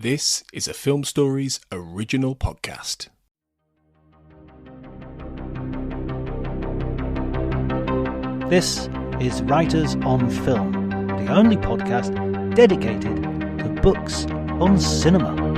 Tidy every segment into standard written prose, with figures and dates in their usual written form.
This is a Film Stories original podcast. This is Writers on Film, the only podcast dedicated to books on cinema.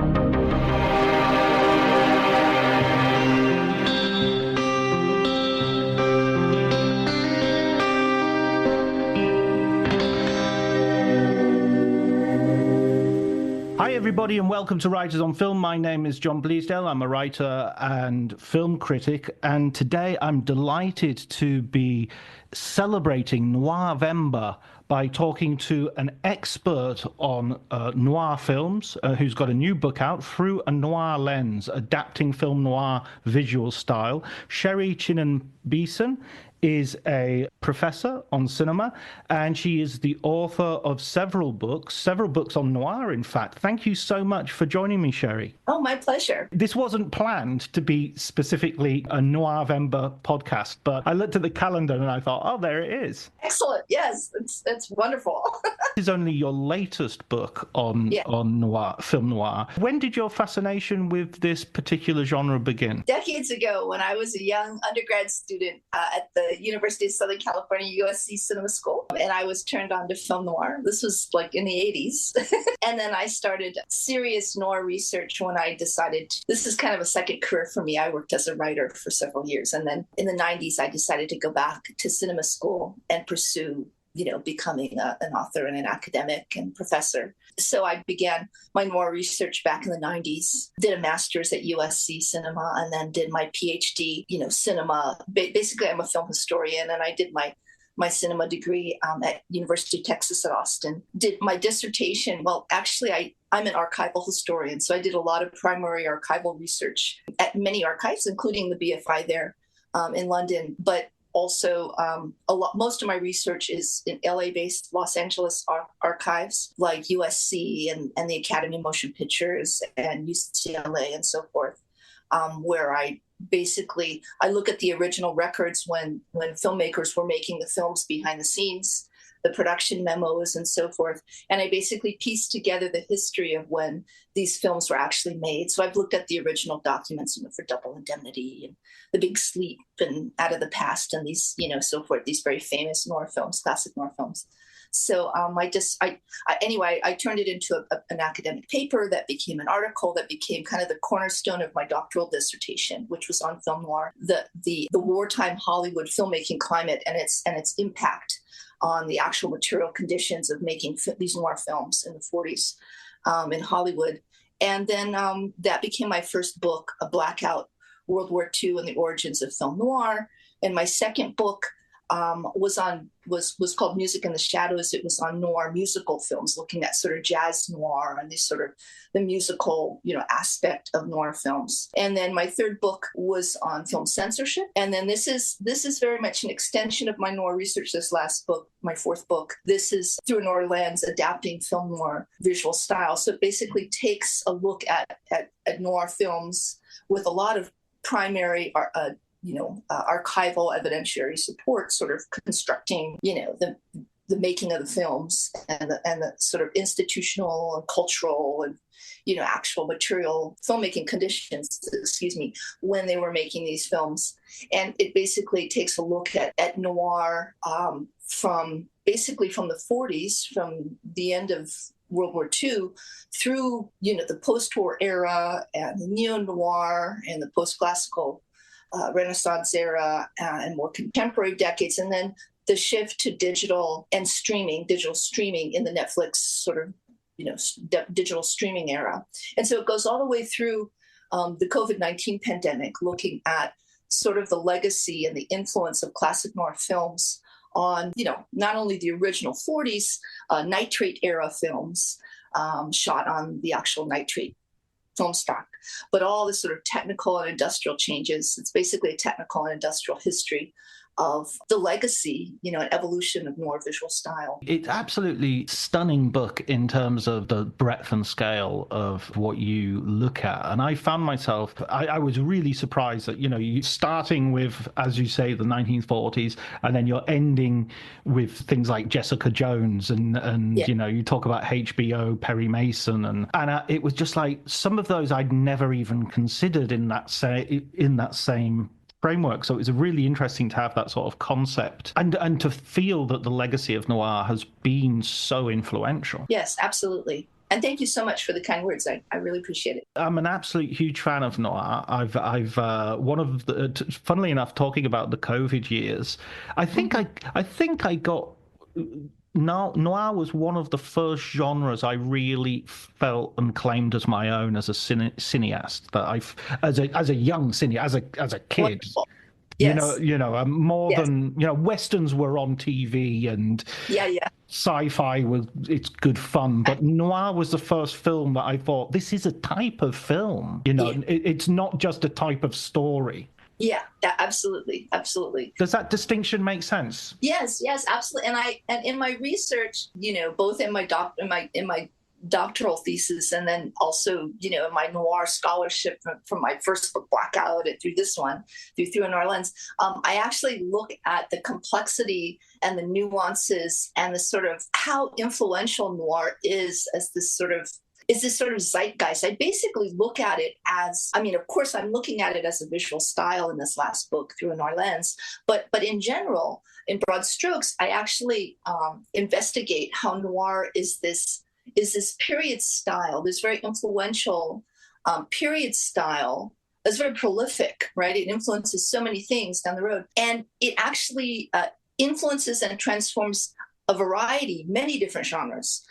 Hi everybody and welcome to Writers on Film. My name is John Bleasdale. I'm a writer and film critic, and today I'm delighted to be celebrating Noirvember by talking to an expert on noir films who's got a new book out, Through a Noir Lens, Adapting Film Noir Visual Style. Sheri Chinen Biesen is a professor on cinema, and she is the author of several books on noir, in fact. Thank you so much for joining me, Sheri. Oh, my pleasure. This wasn't planned to be specifically a Noirvember podcast, but I looked at the calendar and I thought, oh, there it is. Excellent. Yes, it's wonderful. This is only your latest book on noir, film noir. When did your fascination with this particular genre begin? Decades ago, when I was a young undergrad student at the University of Southern California, USC Cinema School, and I was turned on to film noir. This was like in the 80s. And then I started serious noir research when I decided this is kind of a second career for me. I worked as a writer for several years. And then in the 90s, I decided to go back to cinema school and pursue becoming an author and an academic and professor. So I began my noir research back in the 90s, did a master's at USC Cinema, and then did my Ph.D., cinema. Basically, I'm a film historian, and I did my cinema degree at University of Texas at Austin. Did my dissertation, I'm an archival historian, so I did a lot of primary archival research at many archives, including the BFI there in London, but also, most of my research is in LA-based Los Angeles archives like USC and the Academy of Motion Pictures and UCLA and so forth, where I look at the original records when filmmakers were making the films behind the scenes, the production memos and so forth. And I basically pieced together the history of when these films were actually made. So I've looked at the original documents, for Double Indemnity and The Big Sleep and Out of the Past and these, so forth, these very famous noir films, classic noir films. So I turned it into an academic paper that became an article that became kind of the cornerstone of my doctoral dissertation, which was on film noir, the wartime Hollywood filmmaking climate and its impact on the actual material conditions of making these noir films in the 40s in Hollywood. And then that became my first book, a Blackout, World War II and the Origins of Film Noir. And my second book was called Music in the Shadows. It was on noir musical films, looking at sort of jazz noir and this sort of the musical, aspect of noir films. And then my third book was on film censorship. And then this is very much an extension of my noir research. This last book, my fourth book, this is Through a Noir Lens, Adapting Film Noir Visual Style. So it basically takes a look at noir films with a lot of primary archival evidentiary support, sort of constructing, the making of the films and the sort of institutional and cultural and, actual material filmmaking conditions, when they were making these films. And it basically takes a look at noir from the 40s, from the end of World War II through, the post-war era and the neo-noir and the post-classical Renaissance era and more contemporary decades, and then the shift to digital streaming in the Netflix sort of, digital streaming era. And so it goes all the way through the COVID-19 pandemic, looking at sort of the legacy and the influence of classic noir films on, not only the original 40s nitrate era films shot on the actual nitrate film stock, but all the sort of technical and industrial changes. It's basically a technical and industrial history of the legacy, and evolution of noir visual style. It's absolutely stunning book in terms of the breadth and scale of what you look at. And I found myself, I was really surprised that, you starting with, as you say, the 1940s, and then you're ending with things like Jessica Jones and you talk about HBO, Perry Mason, and it was just like some of those I'd never even considered in that same framework. So it was really interesting to have that sort of concept and to feel that the legacy of noir has been so influential. Yes, absolutely. And thank you so much for the kind words. I really appreciate it. I'm an absolute huge fan of noir. I've one of the, funnily enough, talking about the COVID years, I think I got. Noir was one of the first genres I really felt and claimed as my own as a cineast. That as a young cineast, as a kid. Wonderful. Yes. More than westerns were on TV and sci-fi it's good fun, but noir was the first film that I thought, this is a type of film. It's not just a type of story. Yeah, absolutely. Does that distinction make sense? Yes, absolutely. And in my research, both in my doctoral thesis and then also, in my noir scholarship from my first book, Blackout, and through this one, through a Noir lens, I actually look at the complexity and the nuances and the sort of how influential noir is as this sort of zeitgeist. I basically look at it as, of course, I'm looking at it as a visual style in this last book through a Noir lens, but in general, in broad strokes, I actually investigate how noir is this period style, this very influential period style that's very prolific, right? It influences so many things down the road, and it actually influences and transforms a variety, many different genres.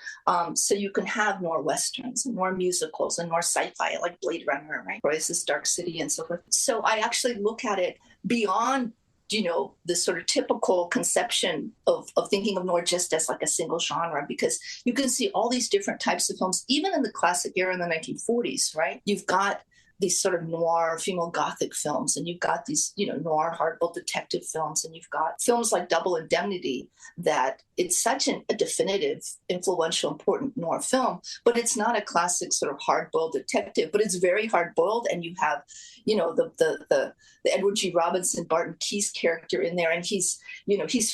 So you can have noir westerns and noir musicals and noir sci-fi like Blade Runner, right? Royce's Dark City and so forth. So I actually look at it beyond, the sort of typical conception of thinking of noir just as like a single genre, because you can see all these different types of films, even in the classic era in the 1940s, right? You've got these sort of noir female gothic films, and you've got these, noir hardboiled detective films, and you've got films like Double Indemnity, that it's such a definitive, influential, important noir film, but it's not a classic sort of hardboiled detective, but it's very hardboiled, and you have, the Edward G. Robinson, Barton Keyes character in there, and he's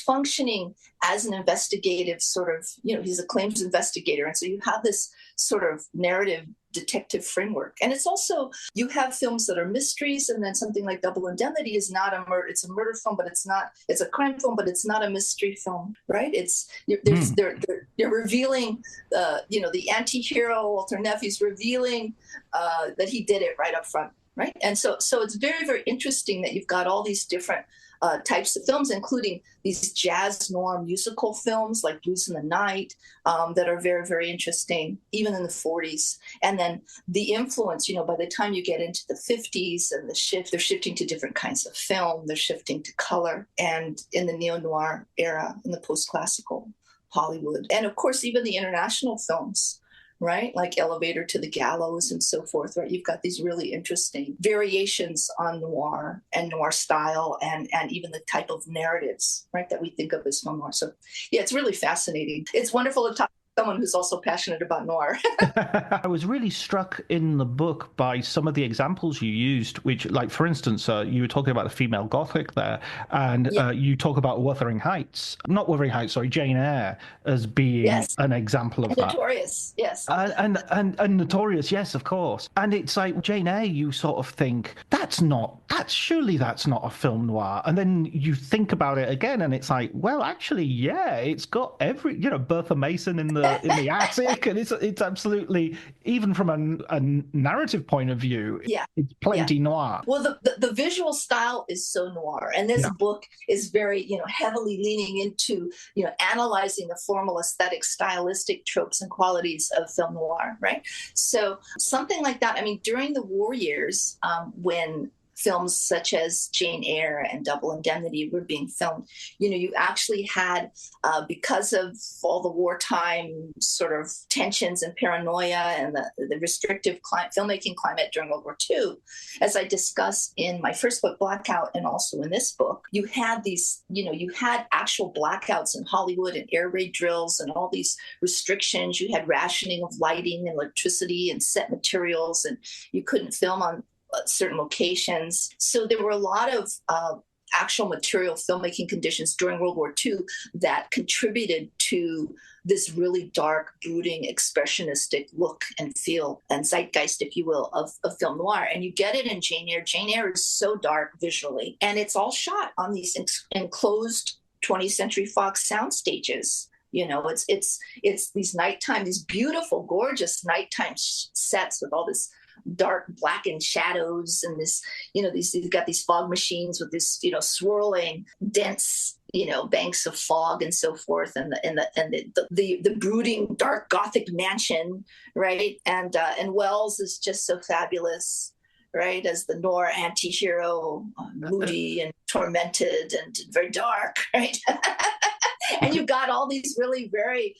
functioning as an investigative sort of, he's a claims investigator, and so you have this sort of narrative detective framework. And it's also, you have films that are mysteries, and then something like Double Indemnity is not a murder, it's a murder film, but it's a crime film, but it's not a mystery film, right? They're revealing, the anti-hero, Walter Neff, revealing that he did it right up front, right? And so it's very, very interesting that you've got all these different types of films, including these jazz noir musical films like Blues in the Night, that are very, very interesting, even in the 40s. And then the influence, by the time you get into the 50s and they're shifting to different kinds of film, they're shifting to color, and in the neo-noir era, in the post-classical Hollywood. And of course, even the international films, right? Like Elevator to the Gallows and so forth, right? You've got these really interesting variations on noir and noir style and even the type of narratives, right, that we think of as film noir. So yeah, it's really fascinating. It's wonderful to talk to someone who's also passionate about noir. I was really struck in the book by some of the examples you used, which, like, for instance, you were talking about the female Gothic there, and you talk about Jane Eyre as being an example of that. Notorious, yes. And Notorious, yes, of course. And it's like, Jane Eyre, you sort of think, surely that's not a film noir. And then you think about it again, and it's like, well, actually, yeah, it's got Bertha Mason in the attic, and it's absolutely, even from a narrative point of view, it's plenty noir. Well, the visual style is so noir, and this book is very, heavily leaning into, analyzing the formal aesthetic, stylistic tropes and qualities of film noir, right? So something like that. I mean, during the war years, when films such as Jane Eyre and Double Indemnity were being filmed, you actually had, because of all the wartime sort of tensions and paranoia and the restrictive filmmaking climate during World War II, as I discuss in my first book, Blackout, and also in this book, you had these, you had actual blackouts in Hollywood and air raid drills and all these restrictions. You had rationing of lighting and electricity and set materials, and you couldn't film on certain locations. So there were a lot of actual material filmmaking conditions during World War II that contributed to this really dark, brooding, expressionistic look and feel and zeitgeist, if you will, of film noir. And you get it in Jane Eyre. Jane Eyre is so dark visually, and it's all shot on these enclosed 20th Century Fox sound stages. It's these nighttime, these beautiful, gorgeous nighttime sets with all this dark blackened shadows and this, you've got these fog machines with this, swirling, dense, banks of fog and so forth, and the brooding dark Gothic mansion, right? And Wells is just so fabulous, right, as the Noir anti-hero, moody and tormented and very dark, right? And you've got all these really very,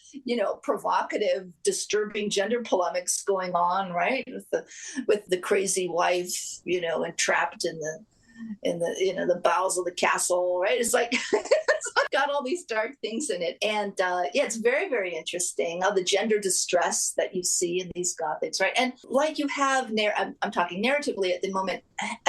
provocative, disturbing gender polemics going on, right? With the crazy wife, entrapped in the bowels of the castle, right? It's like it's got all these dark things in it, and it's very, very interesting how the gender distress that you see in these Gothics, right? And like you have, I'm talking narratively at the moment,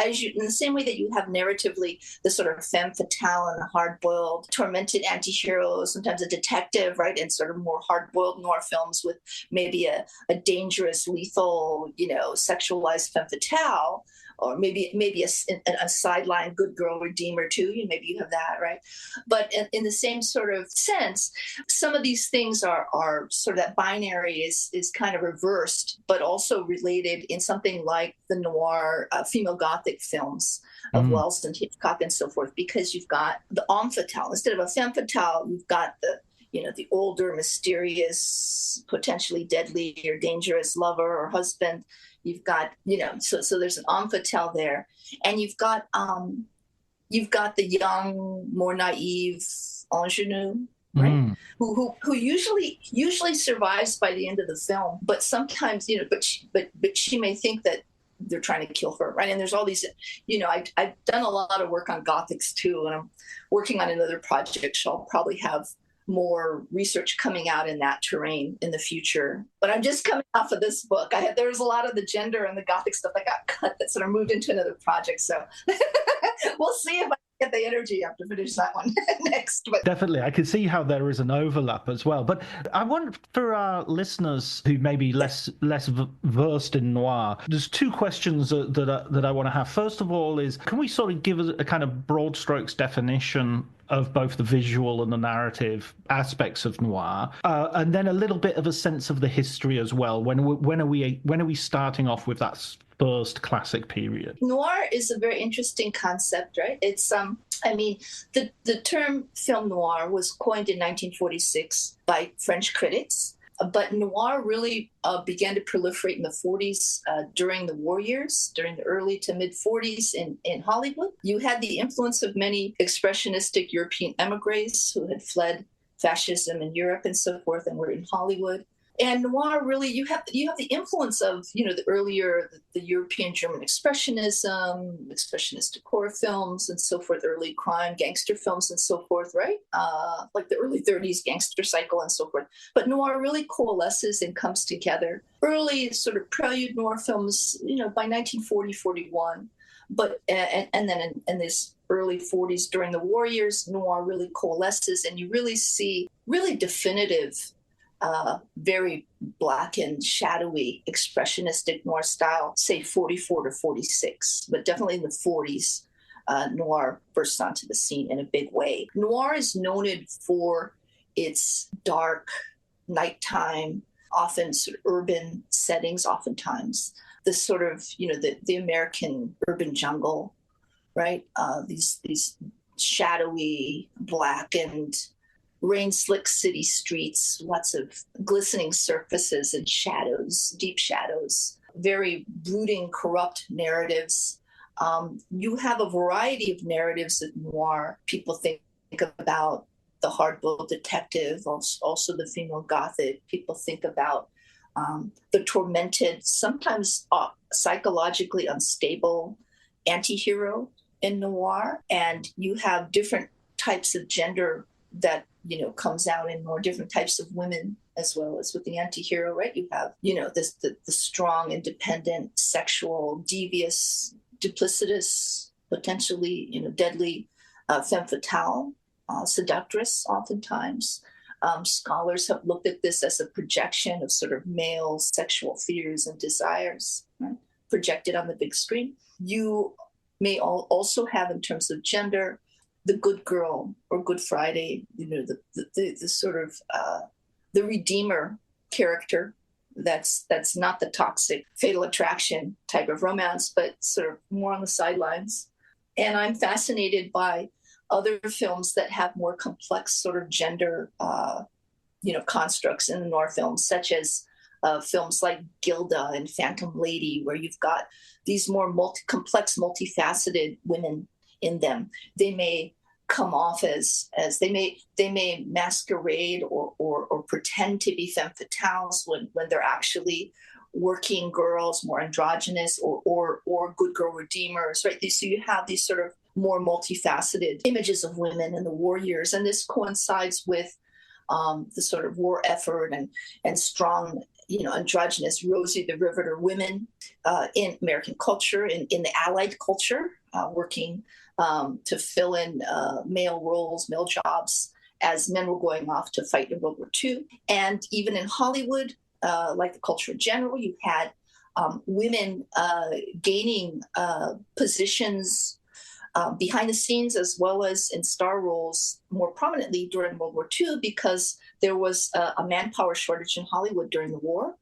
in the same way that you have narratively the sort of femme fatale and the hard-boiled, tormented anti-hero, sometimes a detective, right, and sort of more hard-boiled noir films with maybe a dangerous, lethal, sexualized femme fatale. Or maybe a sideline good girl redeemer too. Maybe you have that, right? But in the same sort of sense, some of these things are sort of that binary is kind of reversed, but also related in something like the noir female Gothic films of Wells and Hitchcock and so forth, because you've got the homme fatale instead of a femme fatale. You've got the older, mysterious, potentially deadly or dangerous lover or husband. You've got, so there's an homme fatale there, and you've got the young, more naive ingenue, right? Who usually survives by the end of the film, but sometimes, but she may think that they're trying to kill her, right? And there's all these, I've done a lot of work on Gothics too, and I'm working on another project, so I'll probably have more research coming out in that terrain in the future. But I'm just coming off of this book. There was a lot of the gender and the Gothic stuff that got cut that sort of moved into another project. So we'll see if I get the energy up to finish that one next. But definitely, I can see how there is an overlap as well. But I wonder, for our listeners who may be less versed in noir, there's two questions that I want to have. First of all is, can we sort of give a kind of broad strokes definition of both the visual and the narrative aspects of noir, and then a little bit of a sense of the history as well. When are we starting off with that first classic period? Noir is a very interesting concept, right? It's the term film noir was coined in 1946 by French critics. But noir really began to proliferate in the 40s during the war years, during the early to mid-40s in Hollywood. You had the influence of many expressionistic European emigres who had fled fascism in Europe and so forth and were in Hollywood. And noir really, you have the influence of, the earlier, the European German expressionism, expressionistic horror films and so forth, early crime, gangster films and so forth, right? Like the early 30s gangster cycle and so forth. But noir really coalesces and comes together. Early sort of prelude noir films, by 1940, 41. But, and then in this early 40s during the war years, noir really coalesces, and you really see really definitive, very black and shadowy expressionistic noir style, say 44 to 46, but definitely in the 40s, noir bursts onto the scene in a big way. Noir is known for its dark, nighttime, often sort of urban settings, oftentimes. The sort of, the American urban jungle, right? These shadowy, blackened, rain-slick city streets, lots of glistening surfaces and shadows, deep shadows, very brooding, corrupt narratives, You have a variety of narratives of noir. People think about the hard-boiled detective, also the female gothic. People think about the tormented, sometimes psychologically unstable anti-hero in noir. And you have different types of gender that, comes out in noir, different types of women as well as with the anti-hero, right? You have, the strong, independent, sexual, devious, duplicitous, potentially, deadly femme fatale, seductress oftentimes. Scholars have looked at this as a projection of sort of male sexual fears and desires, right, projected on the big screen. You may also have, in terms of gender, the good girl or Good Friday, the sort of the redeemer character. That's not the toxic fatal attraction type of romance, but sort of more on the sidelines. And I'm fascinated by other films that have more complex sort of gender, constructs in the noir films, such as films like Gilda and Phantom Lady, where you've got these more complex, multifaceted women in them. They may come off as they may masquerade or pretend to be femme fatales when they're actually working girls, more androgynous or good girl redeemers, right? So you have these sort of more multifaceted images of women in the war years, and this coincides with the sort of war effort and strong, androgynous Rosie the Riveter women in American culture, in the Allied culture, working to fill in male roles, male jobs, as men were going off to fight in World War II. And even in Hollywood, like the culture in general, you had women gaining positions behind the scenes as well as in star roles more prominently during World War II, because there was a manpower shortage in Hollywood during the war.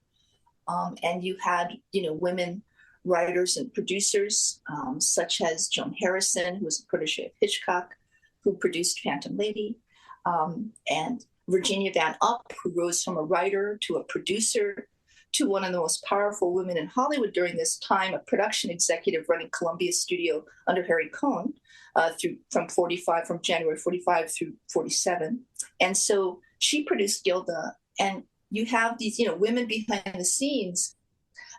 And you had, women writers and producers, such as Joan Harrison, who was a protege of Hitchcock, who produced Phantom Lady, and Virginia Van Up, who rose from a writer to a producer to one of the most powerful women in Hollywood during this time, a production executive running Columbia Studio under Harry Cohn from January 45 through 47. And so she produced Gilda, and you have these, women behind the scenes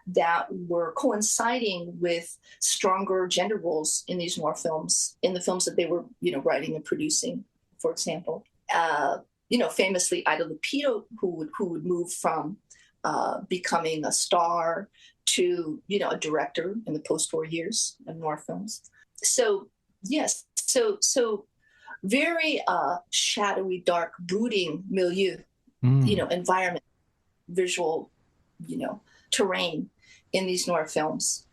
that were coinciding with stronger gender roles in these noir films, in the films that they were, writing and producing, for example. Famously Ida Lupito, who would move from becoming a star to, a director in the post-war years of noir films. So, yes, so very shadowy, dark, brooding milieu, environment, visual, terrain in these noir films.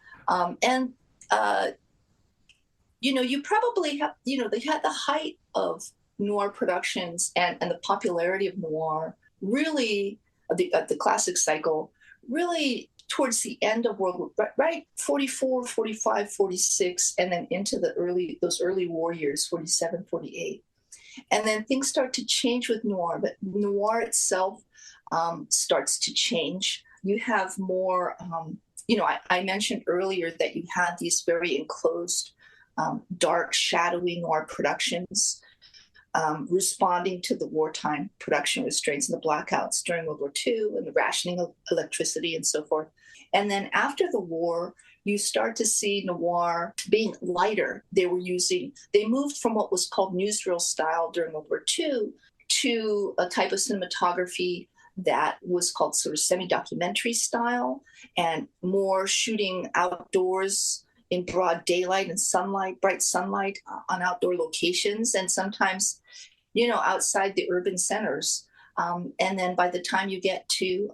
You probably have, they had the height of noir productions and the popularity of noir really, the classic cycle, really towards the end of World War, right? 44, 45, 46, and then into those early war years, 47, 48. And then things start to change with noir, but noir itself starts to change. You have more, I mentioned earlier that you had these very enclosed, dark, shadowy noir productions, responding to the wartime production restraints and the blackouts during World War II and the rationing of electricity and so forth. And then after the war, you start to see noir being lighter. They moved from what was called newsreel style during World War II to a type of cinematography that was called sort of semi-documentary style, and more shooting outdoors in broad daylight and sunlight, bright sunlight on outdoor locations, and sometimes, outside the urban centers. And then by the time you get to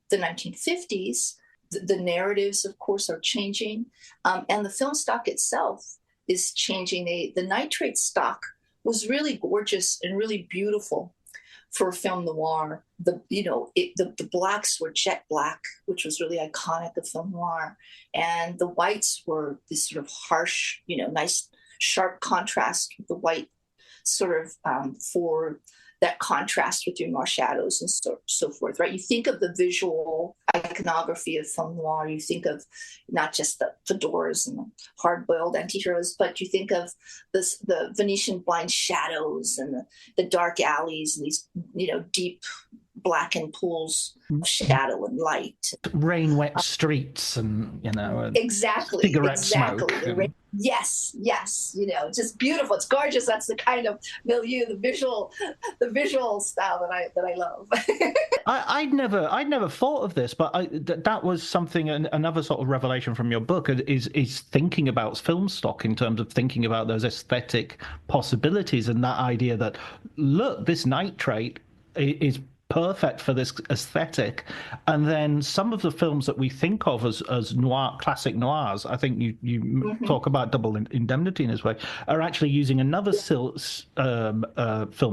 the 1950s, the narratives, of course, are changing, and the film stock itself is changing. The nitrate stock was really gorgeous and really beautiful for film noir. The blacks were jet black, which was really iconic of film noir, and the whites were this sort of harsh, nice sharp contrast with the white, sort of for that contrast with your noir shadows and so forth, right? You think of the visual iconography of film noir. You think of not just the fedoras and the hard-boiled anti-heroes, but you think of the Venetian blind shadows and the dark alleys and these, deep blackened pools of shadow and light. Rain-wet streets and, Exactly. cigarette smoke. Yes. Just beautiful. It's gorgeous. That's the kind of milieu, the visual style that I love. I'd never thought of this, but that was something, another sort of revelation from your book is thinking about film stock in terms of thinking about those aesthetic possibilities and that idea that, look, this nitrate is perfect for this aesthetic. And then some of the films that we think of as noir, classic noirs, I think you talk about Double Indemnity in this way, are actually using another film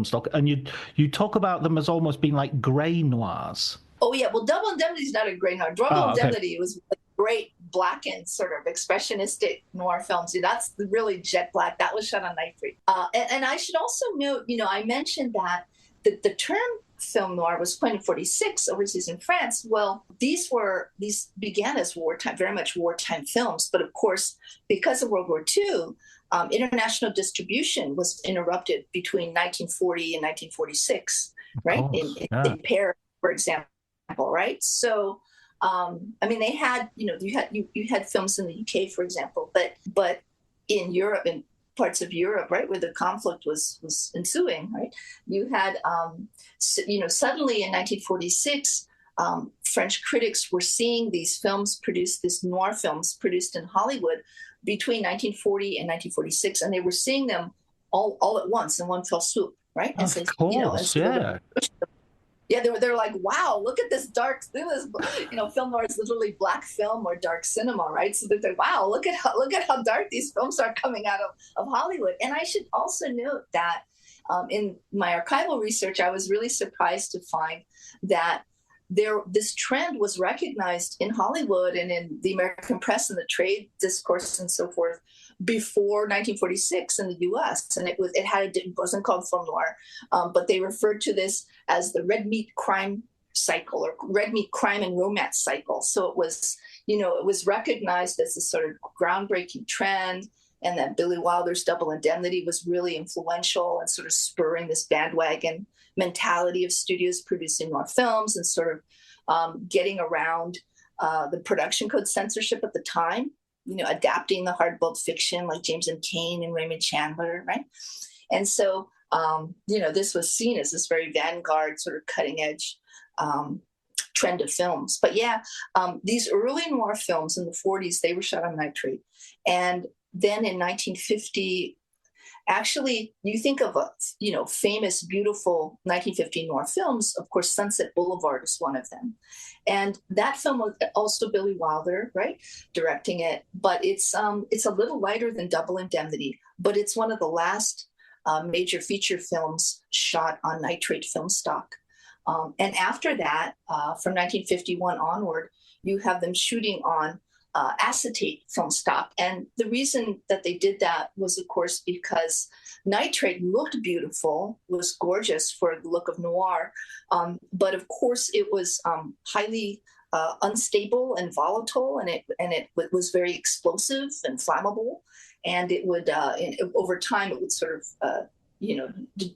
stock, and you talk about them as almost being like grey noirs. Oh yeah, well, Double Indemnity is not a grey noir. Double Indemnity was a great blackened sort of expressionistic noir film. See, that's really jet black. That was shot on nitrate. And I should also note, I mentioned that the term film noir was coined in 1946 overseas in France. Well, these began as wartime, very much wartime films. But of course, because of World War II, international distribution was interrupted between 1940 and 1946, right? In Paris, for example, right? So, they had, you had films in the UK, for example, but in Europe, in parts of Europe, right, where the conflict was ensuing, right, you had, suddenly in 1946, French critics were seeing these noir films produced in Hollywood between 1940 and 1946, and they were seeing them all at once in one fell swoop, right? Of course, Yeah, they're like, wow, look at this dark. This, film noir is literally black film or dark cinema, right? So they're like, wow, look at how dark these films are coming out of Hollywood. And I should also note that in my archival research, I was really surprised to find that this trend was recognized in Hollywood and in the American press and the trade discourse and so forth before 1946 in the U.S. And it wasn't called film noir, but they referred to this as the red meat crime cycle or red meat crime and romance cycle. So it was recognized as a sort of groundbreaking trend, and that Billy Wilder's Double Indemnity was really influential and sort of spurring this bandwagon mentality of studios producing noir films and sort of getting around the production code censorship at the time, adapting the hard-boiled fiction like James M. Cain and Raymond Chandler, right? And so, this was seen as this very vanguard, sort of cutting-edge trend of films. But these early noir films in the 40s, they were shot on nitrate. And then in 1950, actually, you think of famous, beautiful 1950 noir films. Of course, Sunset Boulevard is one of them, and that film was also Billy Wilder, right, directing it. But it's a little lighter than Double Indemnity, but it's one of the last major feature films shot on nitrate film stock. And after that, from 1951 onward, you have them shooting on acetate film stock. And the reason that they did that was, of course, because nitrate looked beautiful, was gorgeous for the look of noir. But of course, it was highly unstable and volatile, and it was very explosive and flammable. And it would, over time, it would sort of,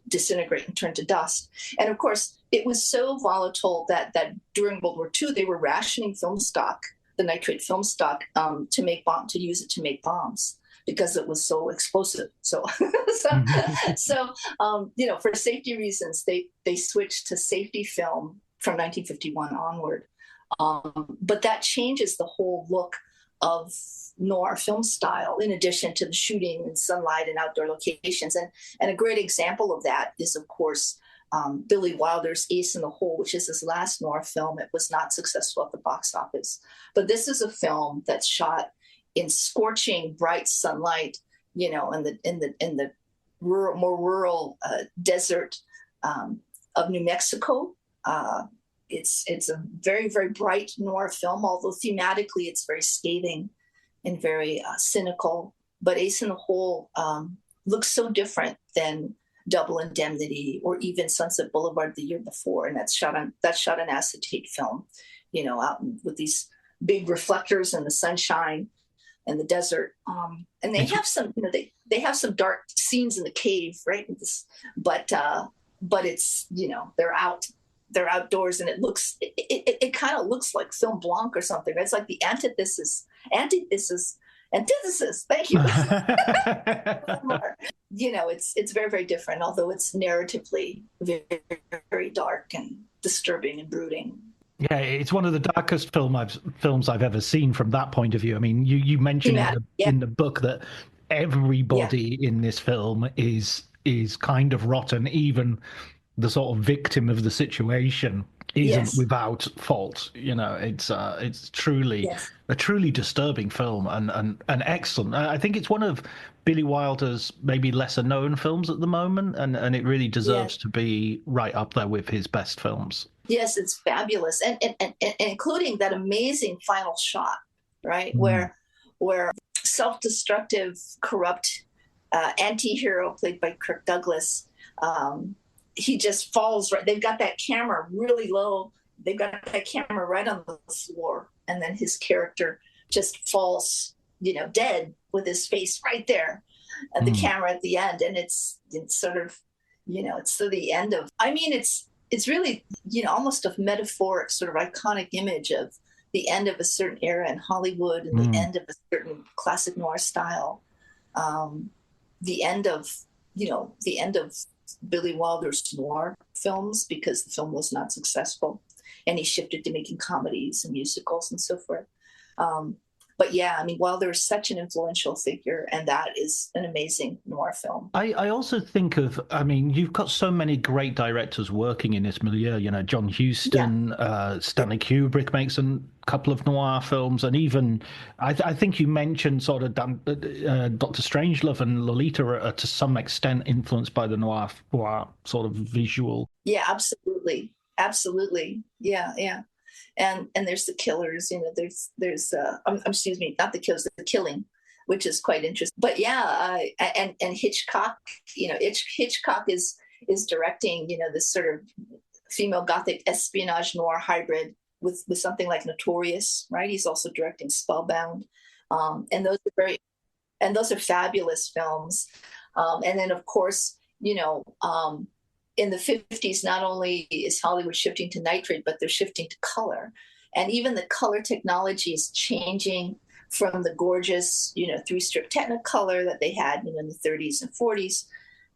disintegrate and turn to dust. And of course, it was so volatile that during World War II, they were rationing film stock, the nitrate film stock, to use it to make bombs because it was so explosive. So, for safety reasons, they switched to safety film from 1951 onward. But that changes the whole look of noir film style, in addition to the shooting in sunlight and outdoor locations. And a great example of that is, of course, Billy Wilder's Ace in the Hole, which is his last noir film. It was not successful at the box office. But this is a film that's shot in scorching, bright sunlight, in the more rural desert of New Mexico. It's a very, very bright noir film, although thematically it's very scathing and very cynical. But Ace in the Hole looks so different than Double Indemnity, or even Sunset Boulevard the year before, and that's shot on acetate film, out with these big reflectors in the sunshine and the desert. And they have some, they have some dark scenes in the cave, right? But it's, they're outdoors, and it kind of looks like film blanc or something. It's like the antithesis. Thank you. It's very, very different, although it's narratively very, very dark and disturbing and brooding. Yeah, it's one of the darkest films I've ever seen from that point of view. I mean, you mentioned in the book that everybody in this film is kind of rotten, even the sort of victim of the situation isn't without fault. It's truly a truly disturbing film and excellent. I think it's one of Billy Wilder's maybe lesser known films at the moment, and it really deserves to be right up there with his best films. Yes, it's fabulous, and including that amazing final shot, right, where self-destructive, corrupt anti-hero played by Kirk Douglas, he just falls right. They've got that camera really low. They've got that camera right on the floor, and then his character just falls, dead with his face right there at the camera at the end, and it's sort of, it's to the end of. I mean, it's really, almost a metaphoric sort of iconic image of the end of a certain era in Hollywood and the end of a certain classic noir style. The end of Billy Wilder's noir films, because the film was not successful and he shifted to making comedies and musicals and so forth. But yeah, I mean, Wilder is such an influential figure, and that is an amazing noir film. I also think of, I mean, you've got so many great directors working in this milieu, John Huston, Stanley Kubrick makes a couple of noir films, and even, I think you mentioned sort of Dr. Strangelove and Lolita are to some extent influenced by the noir sort of visual. Yeah, absolutely. Absolutely. Yeah. And there's The Killers, there's excuse me, not The Killers, The Killing, which is quite interesting. But yeah, and Hitchcock, Hitchcock is directing, this sort of female Gothic espionage noir hybrid with something like Notorious, right? He's also directing Spellbound, and those are fabulous films. And then of course, in the 50s, not only is Hollywood shifting to nitrate, but they're shifting to color. And even the color technology is changing from the gorgeous, three-strip Technicolor that they had, in the 30s and 40s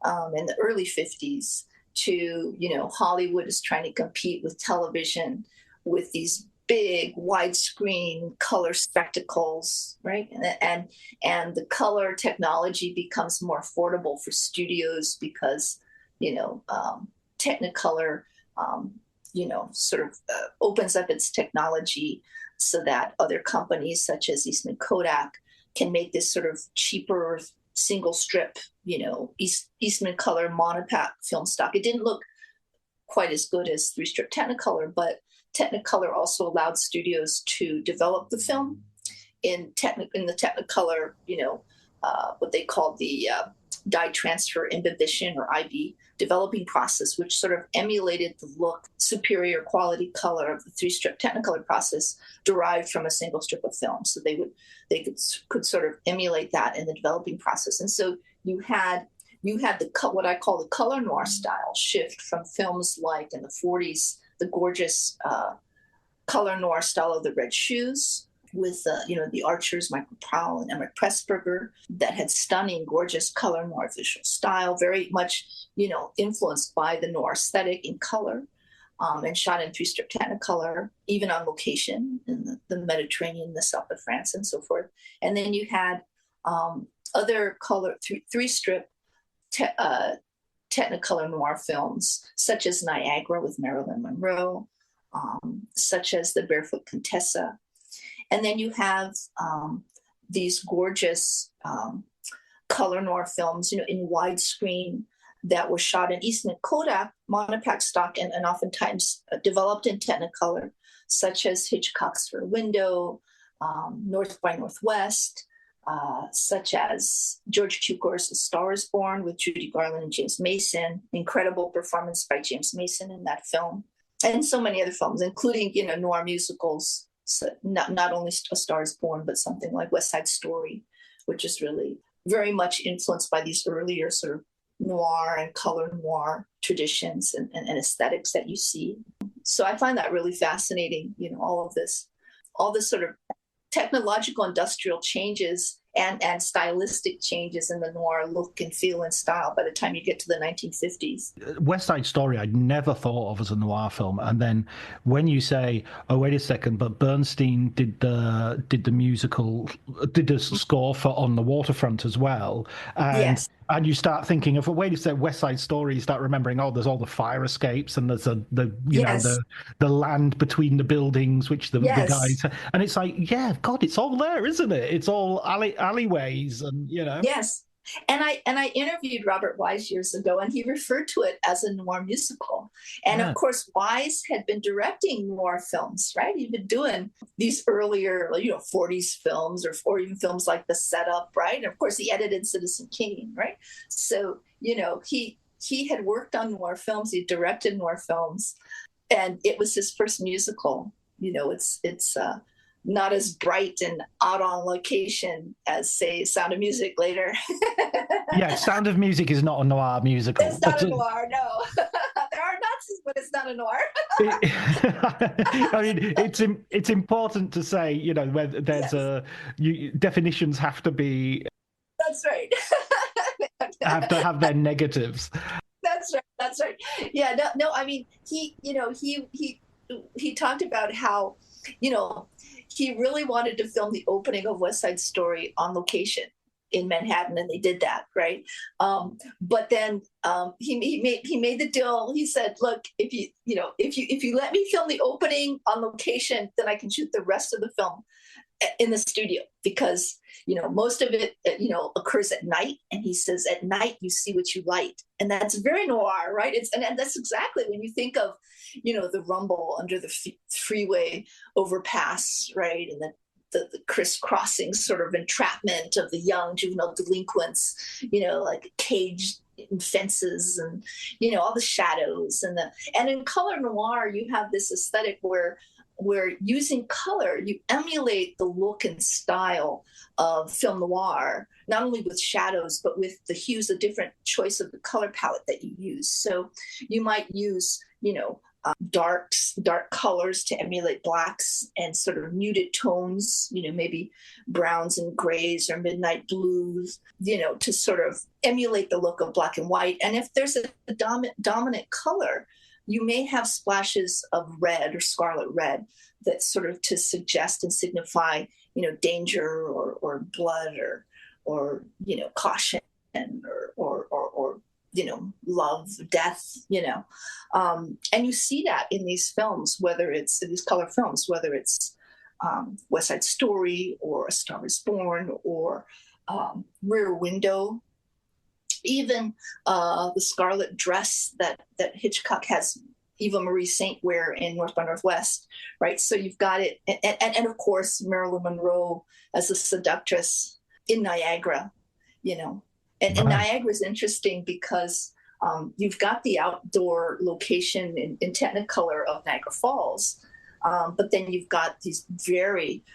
and the early 50s to, Hollywood is trying to compete with television with these big widescreen color spectacles, right? And the color technology becomes more affordable for studios because Technicolor, opens up its technology so that other companies such as Eastman Kodak can make this sort of cheaper single strip, Eastman Color monopack film stock. It didn't look quite as good as three-strip Technicolor, but Technicolor also allowed studios to develop the film in the Technicolor, what they called the dye transfer imbibition, or IB, developing process, which sort of emulated the look, superior quality color of the three-strip Technicolor process derived from a single strip of film. So they could sort of emulate that in the developing process. And so you had what I call the color noir style shift from films like in the 40s, the gorgeous color noir style of The Red Shoes, with the Archers, Michael Powell and Emmerich Pressburger, that had stunning, gorgeous color noir visual style, very much influenced by the noir aesthetic in color, and shot in three-strip Technicolor, even on location in the Mediterranean, the south of France, and so forth. And then you had other color three-strip Technicolor noir films, such as Niagara with Marilyn Monroe, such as The Barefoot Contessa. And then you have these gorgeous color noir films, in widescreen that were shot in Eastman Kodak monopack stock and oftentimes developed in Technicolor, such as Hitchcock's Rear Window, North by Northwest, such as George Cukor's A Star is Born with Judy Garland and James Mason. Incredible performance by James Mason in that film. And so many other films, including, noir musicals. So not only A Star is Born, but something like West Side Story, which is really very much influenced by these earlier sort of noir and color noir traditions and aesthetics that you see. So I find that really fascinating, all this sort of technological industrial changes and stylistic changes in the noir look and feel and style by the time you get to the 1950s. West Side Story I'd never thought of as a noir film, and then when you say, oh wait a second, but Bernstein did the score for On the Waterfront as well, and yes. And you start thinking of, wait a second, West Side Story, you start remembering, oh, there's all the fire escapes and there's the land between the buildings, which the guys, and it's like, yeah, God, it's all there, isn't it? It's all alleyways and, Yes. And I interviewed Robert Wise years ago, and he referred to it as a noir musical. And of course, Wise had been directing noir films, right? He'd been doing these earlier, 40s films or even films like The Setup, right? And of course, he edited Citizen Kane, right? So, he had worked on noir films, he directed noir films, and it was his first musical. It's not as bright and out on location as, say, Sound of Music later. Yeah, Sound of Music is not a noir musical. It's not a noir, no. There are Nazis, but it's not a noir. I mean, it's important to say, where there's definitions have to be. That's right. have to have their negatives. That's right. Yeah, no. I mean, he talked about how, he really wanted to film the opening of West Side Story on location in Manhattan, and they did that, right? But then he made the deal. He said, "Look, if you let me film the opening on location, then I can shoot the rest of the film in the studio, because most of it occurs at night." And he says, at night you see what you light, and that's very noir, right? And that's exactly when you think of the rumble under the freeway overpass, right? And the crisscrossing sort of entrapment of the young juvenile delinquents, like caged in fences, and all the shadows, and in color noir you have this aesthetic where using color, you emulate the look and style of film noir, not only with shadows, but with the hues, the different choice of the color palette that you use. So you might use, dark colors to emulate blacks, and sort of muted tones, maybe browns and grays or midnight blues, to sort of emulate the look of black and white. And if there's a dominant color, you may have splashes of red or scarlet red that sort of to suggest and signify, danger or blood or caution or love, death, and you see that in these films, whether it's in these color films, whether it's West Side Story or A Star is Born or Rear Window. Even the scarlet dress that Hitchcock has Eva Marie Saint wear in North by Northwest, right? So you've got it, and of course Marilyn Monroe as a seductress in Niagara, And Niagara is interesting because you've got the outdoor location in Technicolor of Niagara Falls, but then you've got these very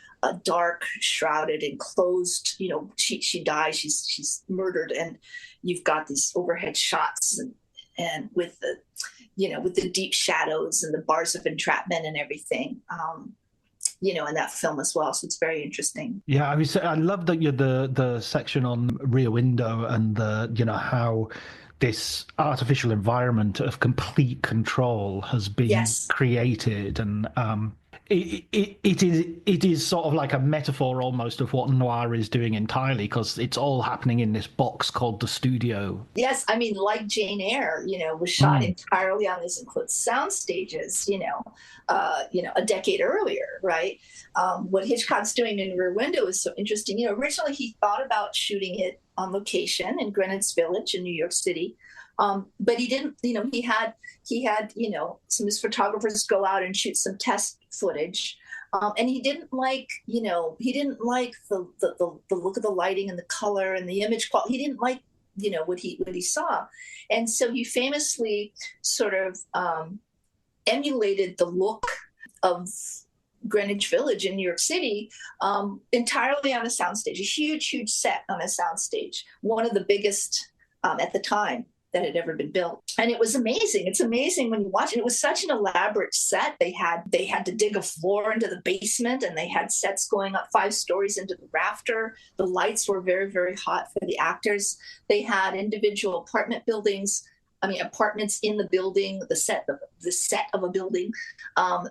dark, shrouded, enclosed. She dies. She's murdered, and you've got these overhead shots and with the deep shadows and the bars of entrapment and everything. In that film as well. So it's very interesting. Yeah, I love that the section on Rear Window and how this artificial environment of complete control has been created, and it is sort of like a metaphor almost of what noir is doing entirely, because it's all happening in this box called the studio. Yes, I mean, like Jane Eyre, was shot entirely on these enclosed sound stages, a decade earlier, right? What Hitchcock's doing in Rear Window is so interesting. Originally he thought about shooting it on location in Greenwich Village in New York City, but he didn't. He had some of his photographers go out and shoot some test footage, And he didn't like, he didn't like the look of the lighting and the color and the image quality. He didn't like, what he saw. And so he famously sort of emulated the look of Greenwich Village in New York City entirely on a soundstage, a huge set on a soundstage, one of the biggest at the time that had ever been built. And it was amazing. It's amazing when you watch it. It was such an elaborate set. They had to dig a floor into the basement, and they had sets going up 5 stories into the rafter. The lights were very, very hot for the actors. They had individual apartments in the building, the set of a building,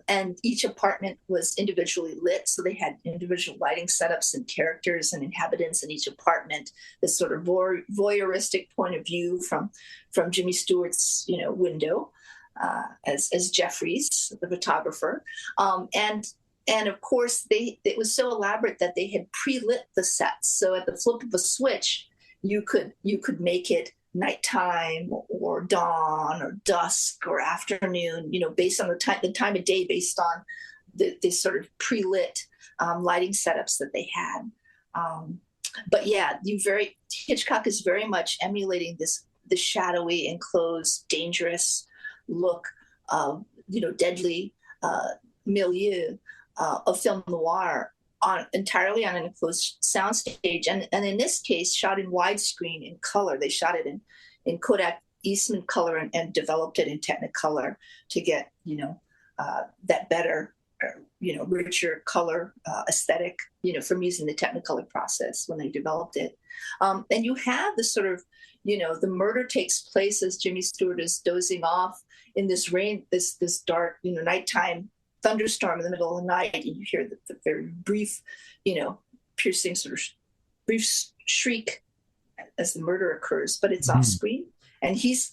and each apartment was individually lit. So they had individual lighting setups and characters and inhabitants in each apartment. This sort of voyeuristic point of view from Jimmy Stewart's window as Jeffries, the photographer, and of course it was so elaborate that they had pre-lit the sets. So at the flip of a switch, you could make it nighttime or dawn or dusk or afternoon, based on the time of day, based on the sort of pre-lit lighting setups that they had. But yeah, Hitchcock is very much emulating the shadowy, enclosed, dangerous look of, deadly milieu of film noir entirely on an enclosed soundstage, and in this case, shot in widescreen in color. They shot it in Kodak Eastman color and developed it in Technicolor to get that better, richer color aesthetic, from using the Technicolor process when they developed it. And you have this sort of, the murder takes place as Jimmy Stewart is dozing off in this rain, this dark, nighttime thunderstorm in the middle of the night, and you hear the very brief, piercing sort of brief shriek as the murder occurs, but it's off screen, and he's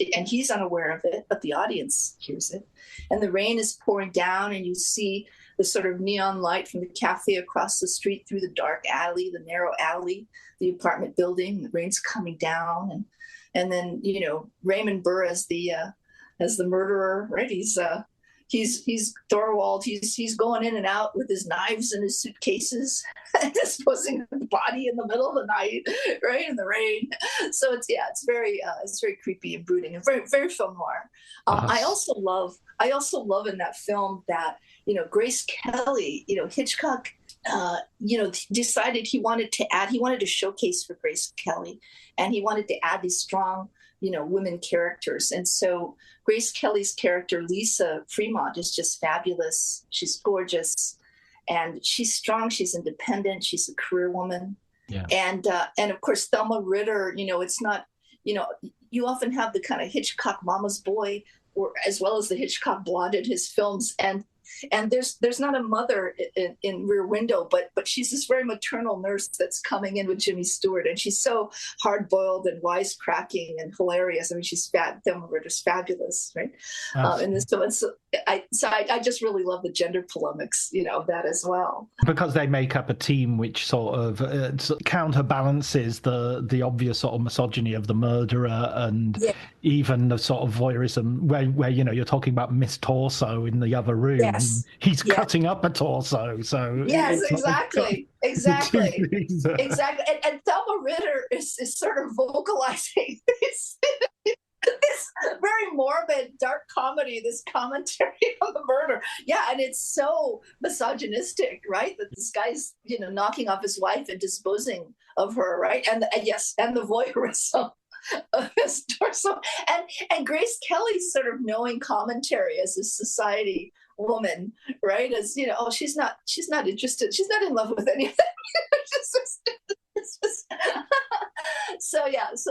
unaware of it, but the audience hears it. And the rain is pouring down, and you see the sort of neon light from the cafe across the street through the dark alley, the narrow alley, the apartment building. The rain's coming down, and then Raymond Burr as the murderer, right? He's Thorwald. He's going in and out with his knives and his suitcases, disposing of the body in the middle of the night, right in the rain. So it's very creepy and brooding and very, very film noir. I also love in that film that Grace Kelly. Hitchcock decided he wanted to showcase for Grace Kelly, and he wanted to add these strong women characters. And so Grace Kelly's character, Lisa Fremont, is just fabulous. She's gorgeous, and she's strong. She's independent. She's a career woman. Yeah. And of course, Thelma Ritter, it's not, you often have the kind of Hitchcock mama's boy, or as well as the Hitchcock blonde in his films. And there's not a mother in Rear Window, but she's this very maternal nurse that's coming in with Jimmy Stewart, and she's so hard-boiled and wisecracking and hilarious. I mean, Thelma Ritter's fabulous, right? In this film, so I just really love the gender polemics, that as well. Because they make up a team which sort of counterbalances the obvious sort of misogyny of the murderer, and even the sort of voyeurism where you're talking about Miss Torso in the other room. Yes. He's cutting up a torso, so yes, exactly. And Thelma Ritter is sort of vocalizing this very morbid, dark comedy, this commentary on the murder. Yeah, and it's so misogynistic, right? That this guy's knocking off his wife and disposing of her, right? And the voyeurism of his torso, and Grace Kelly's sort of knowing commentary as a society woman, right? As she's not interested, she's not in love with anything. it's just so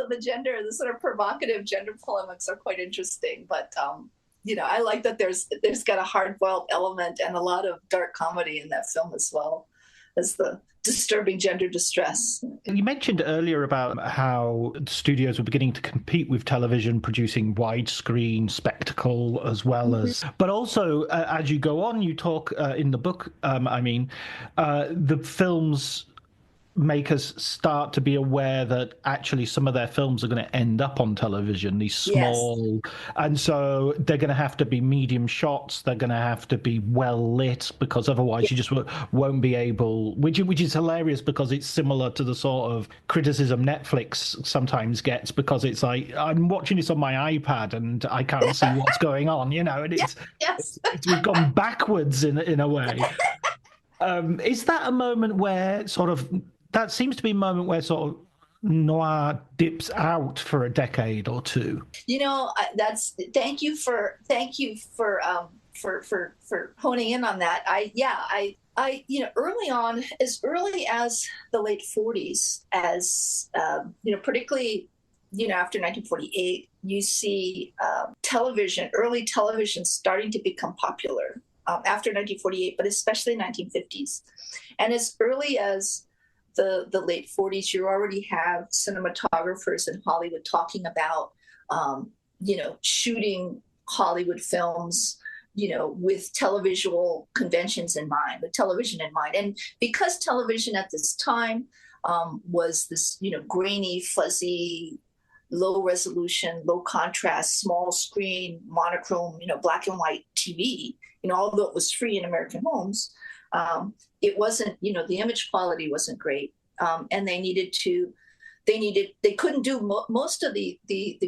the sort of provocative gender polemics are quite interesting, but I like that there's got a hard-boiled element and a lot of dark comedy in that film as well as the disturbing gender distress. You mentioned earlier about how studios were beginning to compete with television, producing widescreen spectacle as well as, but also as you go on, you talk in the book, the films make us start to be aware that actually some of their films are going to end up on television, these small, and so they're going to have to be medium shots, they're going to have to be well lit, because otherwise you just won't be able, which is hilarious, because it's similar to the sort of criticism Netflix sometimes gets, because it's like, I'm watching this on my iPad and I can't see what's going on, and we've gone backwards in a way. Is that a moment where that seems to be a moment where sort of noir dips out for a decade or two? Thank you for honing in on that. Early on, as early as the late 40s, as particularly after 1948, you see early television starting to become popular. After 1948, but especially 1950s. And as early as the late 40s, you already have cinematographers in Hollywood talking about, shooting Hollywood films, with televisual conventions in mind, with television in mind. And because television at this time was this, grainy, fuzzy, low resolution, low contrast, small screen, monochrome, black and white TV, although it was free in American homes, it wasn't, the image quality wasn't great. And they couldn't do most of the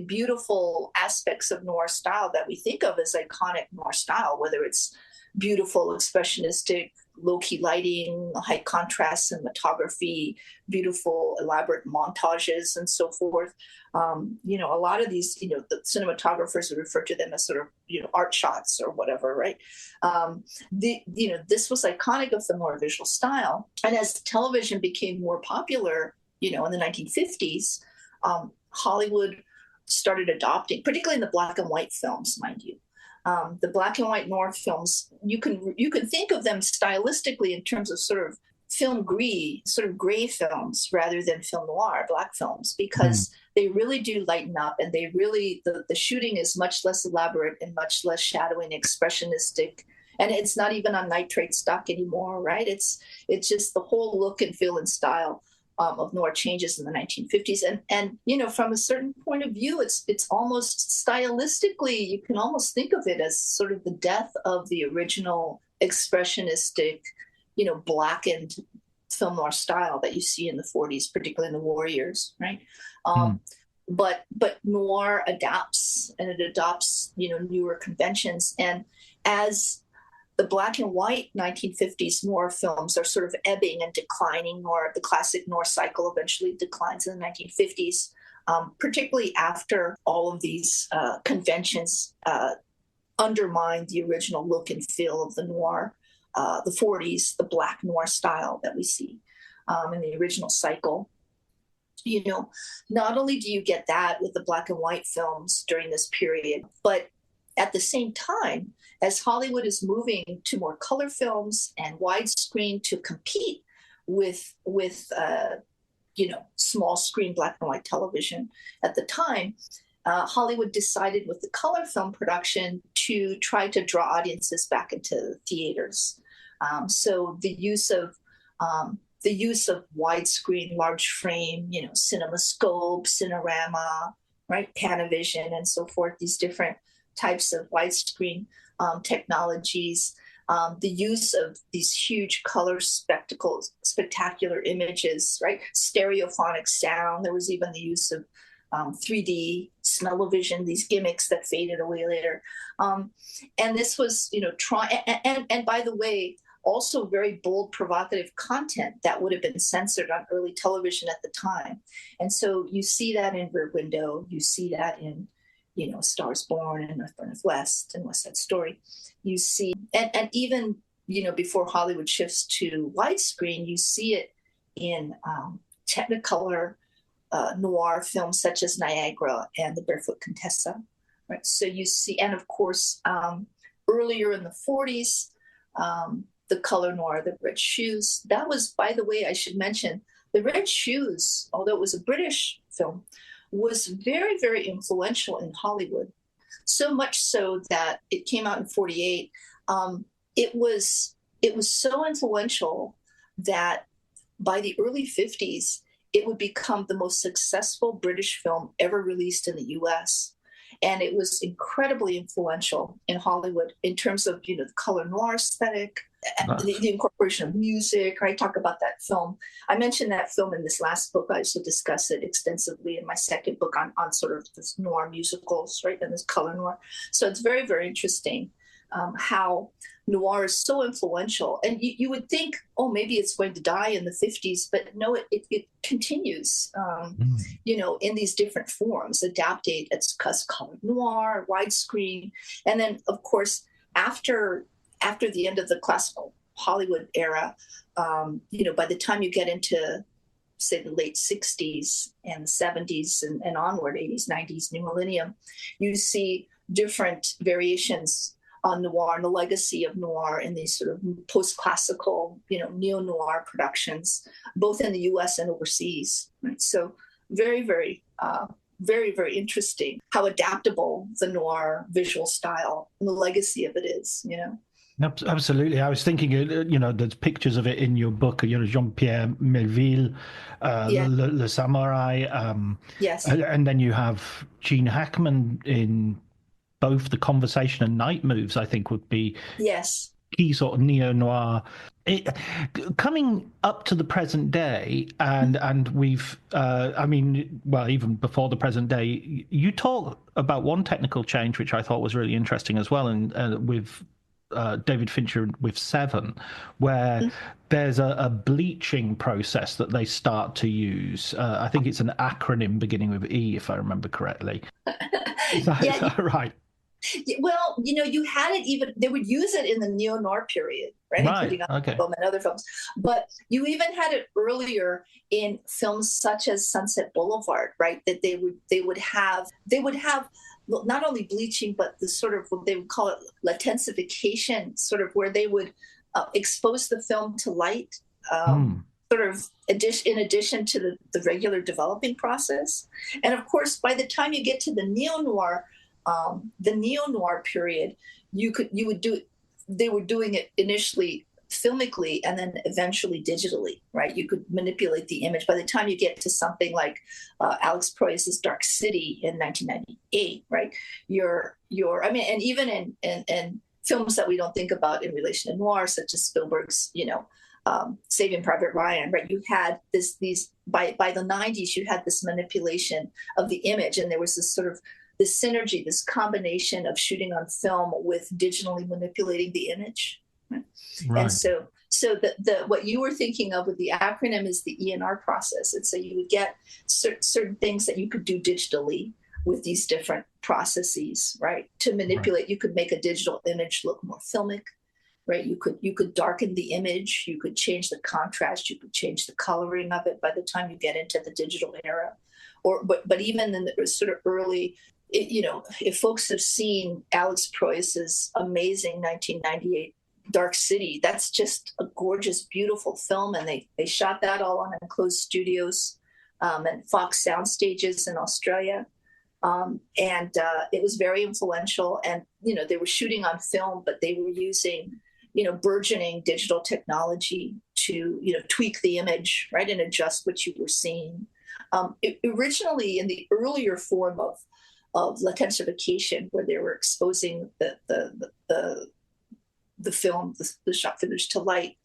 beautiful aspects of noir style that we think of as iconic noir style, whether it's beautiful, expressionistic, low-key lighting, high contrast cinematography, beautiful, elaborate montages, and so forth. A lot of these, the cinematographers would refer to them as sort of, art shots or whatever, right? This was iconic of the noir visual style. And as television became more popular, in the 1950s, Hollywood started adopting, particularly in the black and white films, mind you. The black and white noir films, you can think of them stylistically in terms of sort of film gris, sort of gray films, rather than film noir, black films, because they really do lighten up, and they really, the shooting is much less elaborate and much less shadowy and expressionistic. And it's not even on nitrate stock anymore, right? It's just the whole look and feel and style of noir changes in the 1950s. And from a certain point of view, it's almost stylistically, you can almost think of it as sort of the death of the original expressionistic, blackened film noir style that you see in the 40s, particularly in the war years, right? But noir adapts, and it adopts, newer conventions. And as the black and white 1950s noir films are sort of ebbing and declining, or the classic noir cycle eventually declines in the 1950s, particularly after all of these conventions undermine the original look and feel of the noir, the 40s, the black noir style that we see in the original cycle. Not only do you get that with the black and white films during this period, but at the same time, as Hollywood is moving to more color films and widescreen to compete with small screen black and white television at the time, Hollywood decided with the color film production to try to draw audiences back into theaters. So the use of widescreen, large frame, CinemaScope, Cinerama, right, Panavision, and so forth, these different types of widescreen technologies, the use of these huge color spectacular images, right? Stereophonic sound. There was even the use of 3D, smell-o-vision, these gimmicks that faded away later. And this was, and by the way, also very bold, provocative content that would have been censored on early television at the time. And so you see that in Rear Window, you see that in Stars Born and North by Northwest and West Side Story. You see, and even, before Hollywood shifts to widescreen, you see it in Technicolor noir films such as Niagara and The Barefoot Contessa, right? So you see, and of course, earlier in the 40s, the color noir, The Red Shoes. That was, by the way, I should mention, The Red Shoes, although it was a British film, was very, very influential in Hollywood. So much so that it came out in 1948. It was so influential that by the early 50s, it would become the most successful British film ever released in the US. And it was incredibly influential in Hollywood in terms of, the color noir aesthetic, the incorporation of music. I talk about that film. I mentioned that film in this last book. I also discuss it extensively in my second book on sort of this noir musicals, right, and this color noir. So it's very, very interesting how noir is so influential. And you would think, oh, maybe it's going to die in the 50s, but no, it continues, in these different forms, adapted as color noir, widescreen. And then, of course, after the end of the classical Hollywood era, by the time you get into, say, the late 60s and the 70s and onward, 80s, 90s, new millennium, you see different variations on noir and the legacy of noir in these sort of post-classical, neo-noir productions, both in the US and overseas. Right? So very, very, very, very interesting how adaptable the noir visual style and the legacy of it is, Absolutely. I was thinking, there's pictures of it in your book, Jean-Pierre Melville, Le Samurai. Yes. And then you have Gene Hackman in both The Conversation and Night Moves, I think would be key sort of neo-noir. Coming up to the present day, and we've, even before the present day, you talk about one technical change, which I thought was really interesting as well, and with David Fincher with Seven, where there's a bleaching process that they start to use. I think it's an acronym beginning with E, if I remember correctly. Is that right? Well, you had it even, they would use it in the neo-noir period, right? Including film and other films. But you even had it earlier in films such as Sunset Boulevard, right? That they would have not only bleaching, but the sort of what they would call it latensification, sort of where they would expose the film to light, sort of in addition to the regular developing process. And of course, by the time you get to the neo-noir period, they were doing it initially filmically and then eventually digitally, right? You could manipulate the image. By the time you get to something like Alex Proyas's Dark City in 1998, right? And even in films that we don't think about in relation to noir, such as Spielberg's, Saving Private Ryan, right? You had by the 90s, you had this manipulation of the image, and there was this sort of this synergy, this combination of shooting on film with digitally manipulating the image. Right? And so the what you were thinking of with the acronym is the ENR process. And so you would get certain things that you could do digitally with these different processes, right? To manipulate, you could make a digital image look more filmic, right? You could darken the image, you could change the contrast, you could change the coloring of it by the time you get into the digital era. But even in the sort of early, if folks have seen Alex Proyas's amazing 1998 Dark City, that's just a gorgeous, beautiful film. And they shot that all on enclosed studios and Fox sound stages in Australia. And it was very influential. And, they were shooting on film, but they were using, burgeoning digital technology to, tweak the image, right, and adjust what you were seeing. Originally, in the earlier form of latensification, where they were exposing the film, the shot footage to light,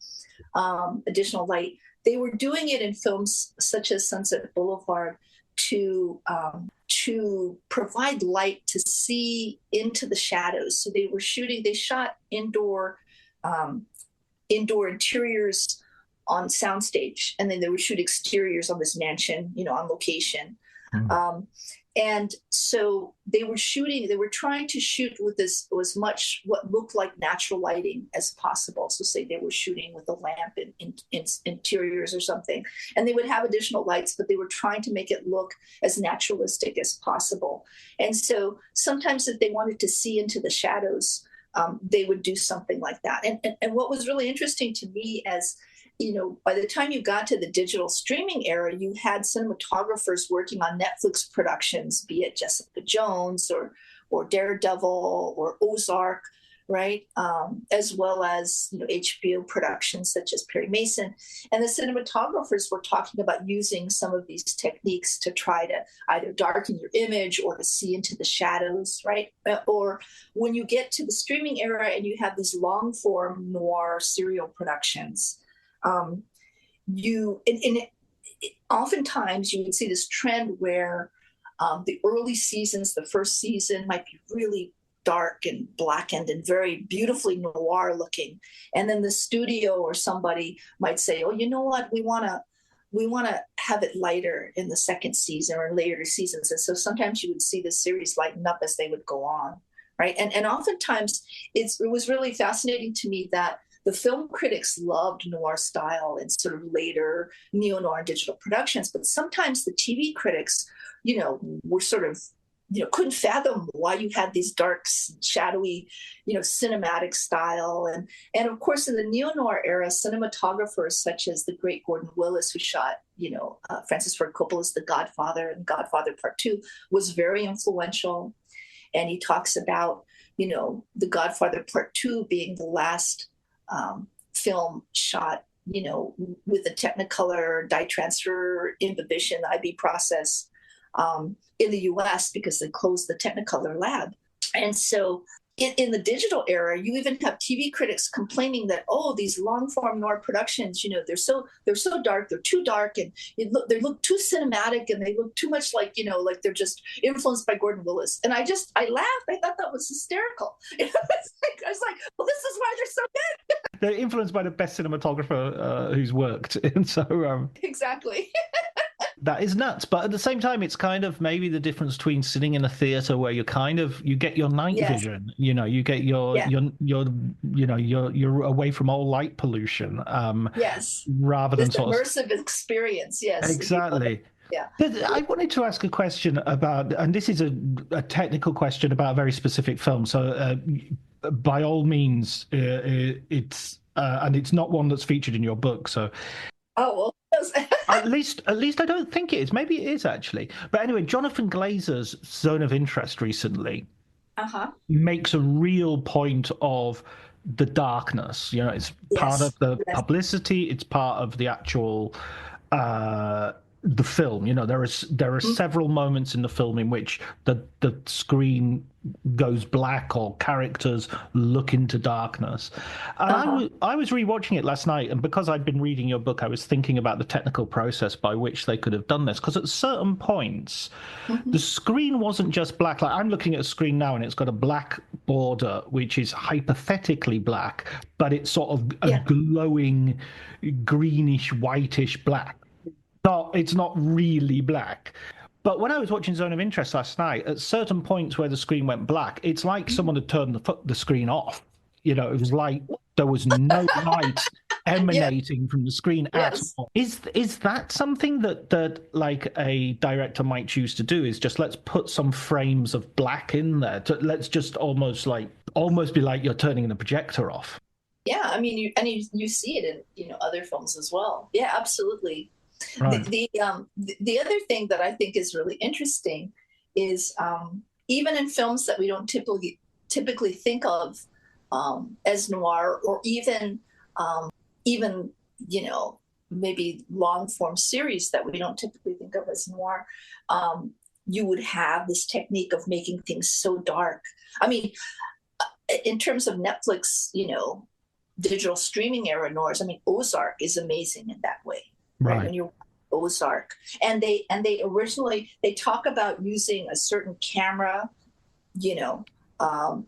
additional light. They were doing it in films such as Sunset Boulevard to provide light to see into the shadows. So they shot indoor interiors on soundstage, and then they would shoot exteriors on this mansion, on location. And so they were trying to shoot with as much what looked like natural lighting as possible. So say they were shooting with a lamp in interiors or something, and they would have additional lights, but they were trying to make it look as naturalistic as possible. And so sometimes if they wanted to see into the shadows, they would do something like that. And what was really interesting to me as by the time you got to the digital streaming era, you had cinematographers working on Netflix productions, be it Jessica Jones or Daredevil or Ozark, right? As well as HBO productions such as Perry Mason. And the cinematographers were talking about using some of these techniques to try to either darken your image or to see into the shadows, right? Or when you get to the streaming era and you have these long form noir serial productions, oftentimes you would see this trend where the early seasons, the first season might be really dark and blackened and very beautifully noir looking. And then the studio or somebody might say, oh, you know what, we want to have it lighter in the second season or later seasons. And so sometimes you would see the series lighten up as they would go on, right? And oftentimes it was really fascinating to me that the film critics loved noir style and sort of later neo-noir digital productions, but sometimes the TV critics, were sort of couldn't fathom why you had these dark, shadowy, cinematic style. And of course, in the neo-noir era, cinematographers such as the great Gordon Willis, who shot, Francis Ford Coppola's The Godfather and Godfather Part 2, was very influential. And he talks about, The Godfather Part 2 being the last film shot, with a Technicolor dye transfer imbibition IB process in the US because they closed the Technicolor lab. And so in the digital era, you even have TV critics complaining that, these long form noir productions, they're so dark, they're too dark, and they look too cinematic, and they look too much like, like they're just influenced by Gordon Willis. And I laughed. I thought that was hysterical. I was like, well, this is why they're so good. They're influenced by the best cinematographer who's worked. And so exactly. That is nuts, but at the same time, it's kind of maybe the difference between sitting in a theater where you get your night vision, you get your you're away from all light pollution, rather than sort of immersive experience. Yes, exactly. Yeah. I wanted to ask a question about, and this is a technical question about a very specific film. So, by all means, it's and it's not one that's featured in your book. So. Oh well. At least I don't think it is. Maybe it is actually. But anyway, Jonathan Glazer's Zone of Interest recently makes a real point of the darkness. It's part of the publicity. It's part of the actual the film. There are several moments in the film in which the screen goes black or characters look into darkness. And I was rewatching it last night, and because I'd been reading your book, I was thinking about the technical process by which they could have done this. Because at certain points, the screen wasn't just black. Like I'm looking at a screen now, and it's got a black border, which is hypothetically black, but it's sort of a glowing greenish, whitish black. It's not really black. But when I was watching Zone of Interest last night, at certain points where the screen went black, it's like someone had turned the screen off. It was like there was no light emanating from the screen at all. Is that something that like a director might choose to do? Is just let's put some frames of black in there. Let's just almost be like you're turning the projector off. Yeah, I mean, you see it in other films as well. Yeah, absolutely. Right. The other thing that I think is really interesting is even in films that we don't typically think of as noir, or even maybe long form series that we don't typically think of as noir, you would have this technique of making things so dark. I mean, in terms of Netflix, digital streaming era noirs, I mean, Ozark is amazing in that way. Right. When you're Ozark, and they originally talk about using a certain camera, and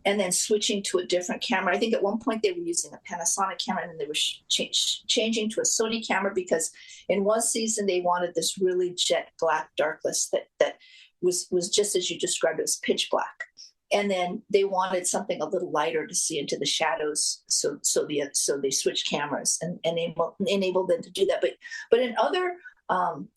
then switching to a different camera. I think at one point they were using a Panasonic camera, and then they were changing to a Sony camera because in one season they wanted this really jet black darkness that was just as you described. It was pitch black. And then they wanted something a little lighter to see into the shadows, so they switched cameras and enabled them to do that. But in other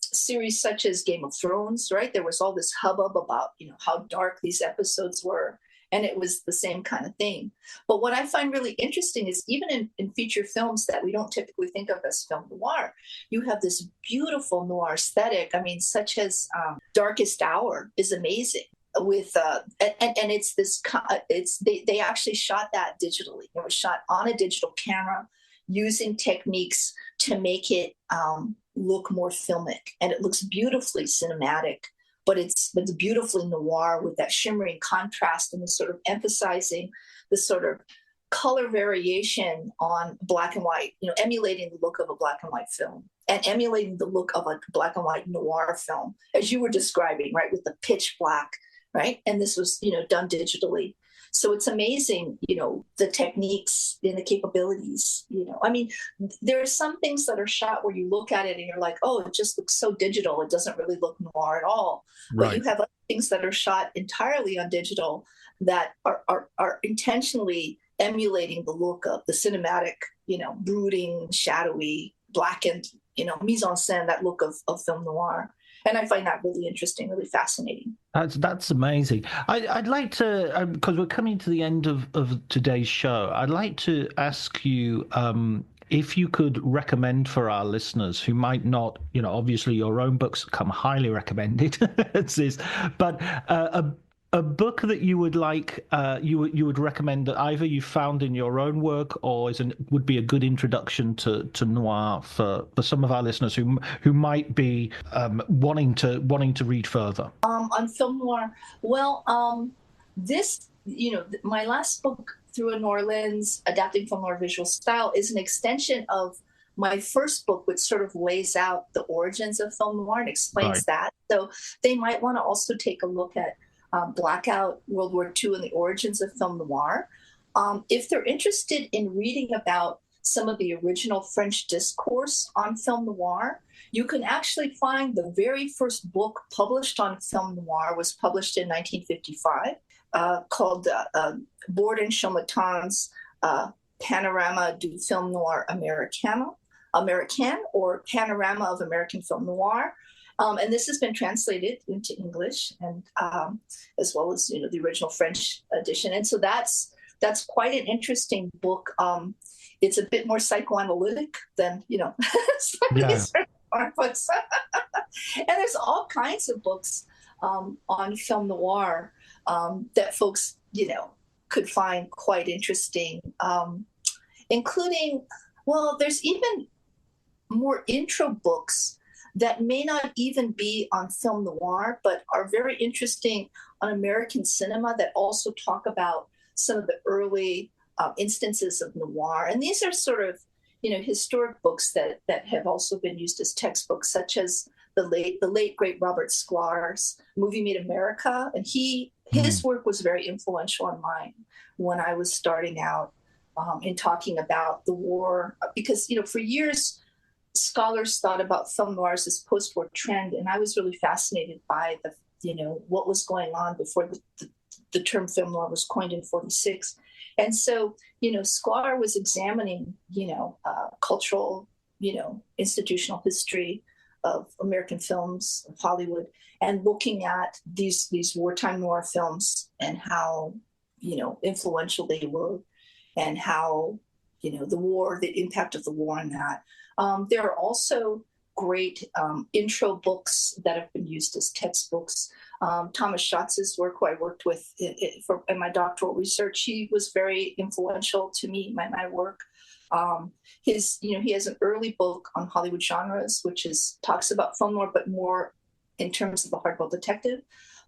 series such as Game of Thrones, right, there was all this hubbub about how dark these episodes were, and it was the same kind of thing. But what I find really interesting is even in feature films that we don't typically think of as film noir, you have this beautiful noir aesthetic. I mean, such as Darkest Hour is amazing. with and it's this it's they actually shot that digitally. It was shot on a digital camera using techniques to make it look more filmic, and it looks beautifully cinematic, but it's beautifully noir with that shimmering contrast and the sort of emphasizing the sort of color variation on black and white, emulating the look of a black and white film and emulating the look of a black and white noir film, as you were describing, right, with the pitch black, right? And this was, done digitally. So it's amazing, the techniques and the capabilities, I mean, there are some things that are shot where you look at it and you're like, oh, it just looks so digital. It doesn't really look noir at all. Right. But you have other things that are shot entirely on digital that are intentionally emulating the look of the cinematic, brooding, shadowy, blackened, mise en scène, that look of film noir. And I find that really interesting, really fascinating. That's amazing. I'd like to, because we're coming to the end of today's show, I'd like to ask you if you could recommend for our listeners who might not, obviously your own books come highly recommended, but a book that you would like, you would recommend that either you found in your own work or would be a good introduction to noir for some of our listeners who might be wanting to read further. On film noir, well, this, my last book, Through a Noir Lens, Adapting Film Noir Visual Style, is an extension of my first book, which sort of lays out the origins of film noir and explains that. So they might want to also take a look at Blackout, World War II, and the origins of film noir. If they're interested in reading about some of the original French discourse on film noir, you can actually find the very first book published on film noir was published in 1955, called Borden Chomatin's Panorama du Film Noir Americain, or Panorama of American Film Noir. And this has been translated into English, and as well as the original French edition. And so that's quite an interesting book. It's a bit more psychoanalytic than some of these books. And there's all kinds of books on film noir that folks could find quite interesting, including, well, there's even more intro books that may not even be on film noir, but are very interesting on American cinema that also talk about some of the early instances of noir. And these are sort of, historic books that have also been used as textbooks, such as the late great Robert Sklar's Movie Made America. And his work was very influential on mine when I was starting out in talking about the war, because, for years, scholars thought about film noir as this post-war trend, and I was really fascinated by what was going on before the term film noir was coined in 1946. And so, Sklar was examining, cultural, institutional history of American films, of Hollywood, and looking at these wartime noir films and how, influential they were, and how, the impact of the war on that. There are also great intro books that have been used as textbooks. Thomas Schatz's work, who I worked with in my doctoral research, he was very influential to me, my work. He has an early book on Hollywood genres, which talks about film noir, but more in terms of the hardboiled detective.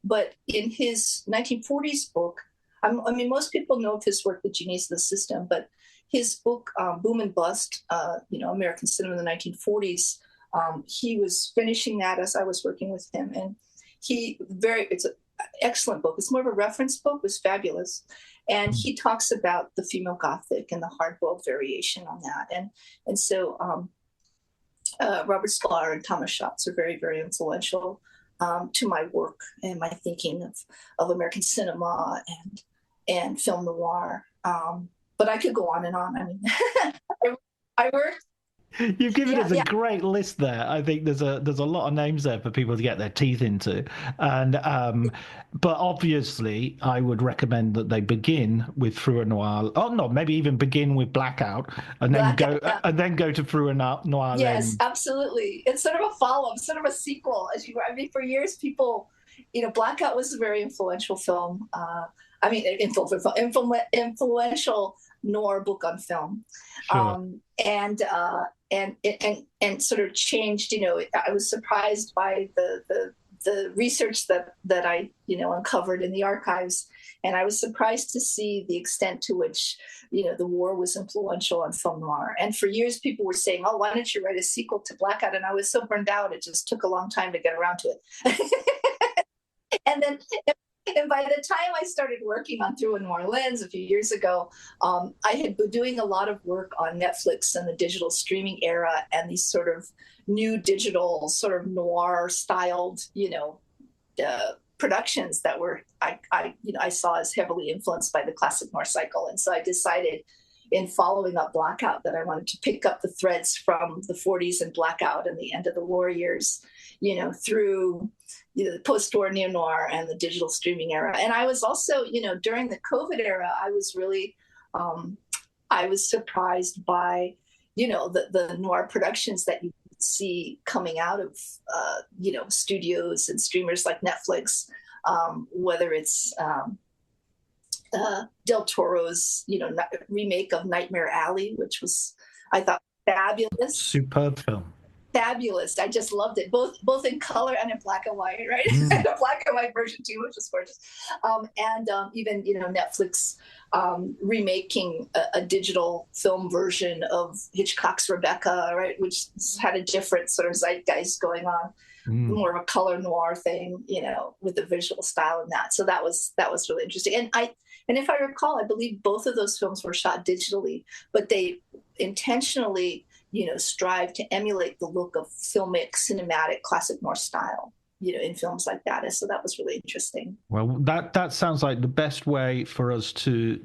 But in his 1940s book, most people know of his work, The Genius of the System, but his book, Boom and Bust, American Cinema in the 1940s, he was finishing that as I was working with him. And it's an excellent book. It's more of a reference book. It was fabulous. And he talks about the female Gothic and the hard-boiled variation on that. And so Robert Sklar and Thomas Schatz are very, very influential to my work and my thinking of American cinema and film noir. But I could go on and on. I worked. You've given us a great list there. I think there's a lot of names there for people to get their teeth into, and but obviously I would recommend that they begin with Through a Noir. Oh no, maybe even begin with Blackout, and then go to Through a Noir. Yes, absolutely. It's sort of a follow-up, sort of a sequel. For years people Blackout was a very influential film. Influential noir book on film, Sure. and sort of changed. I was surprised by the research that I uncovered in the archives, and I was surprised to see the extent to which the war was influential on film noir. And for years, people were saying, "Oh, why don't you write a sequel to Blackout?" And I was so burned out; it just took a long time to get around to it. And by the time I started working on Through in New Orleans a few years ago, I had been doing a lot of work on Netflix and the digital streaming era and these sort of new digital sort of noir styled, productions that were I saw as heavily influenced by the classic noir cycle. And so I decided, in following up Blackout, that I wanted to pick up the threads from the 40s and Blackout and the end of the war years, through the post-war neo-noir and the digital streaming era. And I was also, during the COVID era, I was really, I was surprised by, the noir productions that you see coming out of, studios and streamers like Netflix, whether it's Del Toro's, remake of Nightmare Alley, which was, I thought, fabulous. Superb film. Fabulous. I just loved it, both in color and in black and white, right? And a black and white version too, which was gorgeous. And even, Netflix remaking a digital film version of Hitchcock's Rebecca, right, which had a different sort of zeitgeist going on, more of a color noir thing, with the visual style in that. So that was really interesting. And if I recall, I believe both of those films were shot digitally, but they intentionally strive to emulate the look of filmic, cinematic, classic noir style, in films like that. And so that was really interesting. Well, that sounds like the best way for us to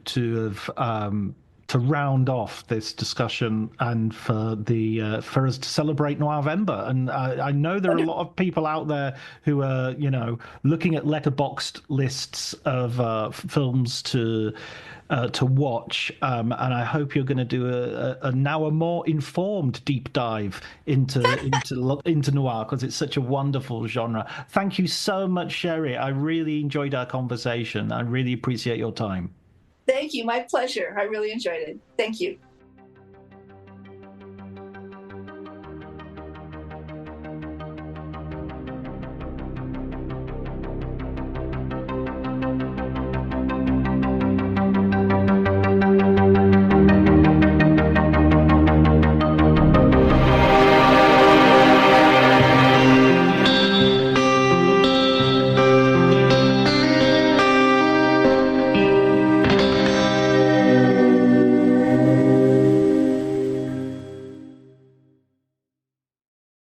round off this discussion, and for us to celebrate Noirvember. And I know there are a lot of people out there who are looking at letterboxed lists of films to watch, and I hope you're going to do a more informed deep dive into noir, because it's such a wonderful genre. Thank you so much, Sheri. I really enjoyed our conversation. I really appreciate your time. Thank you. My pleasure. I really enjoyed it. Thank you.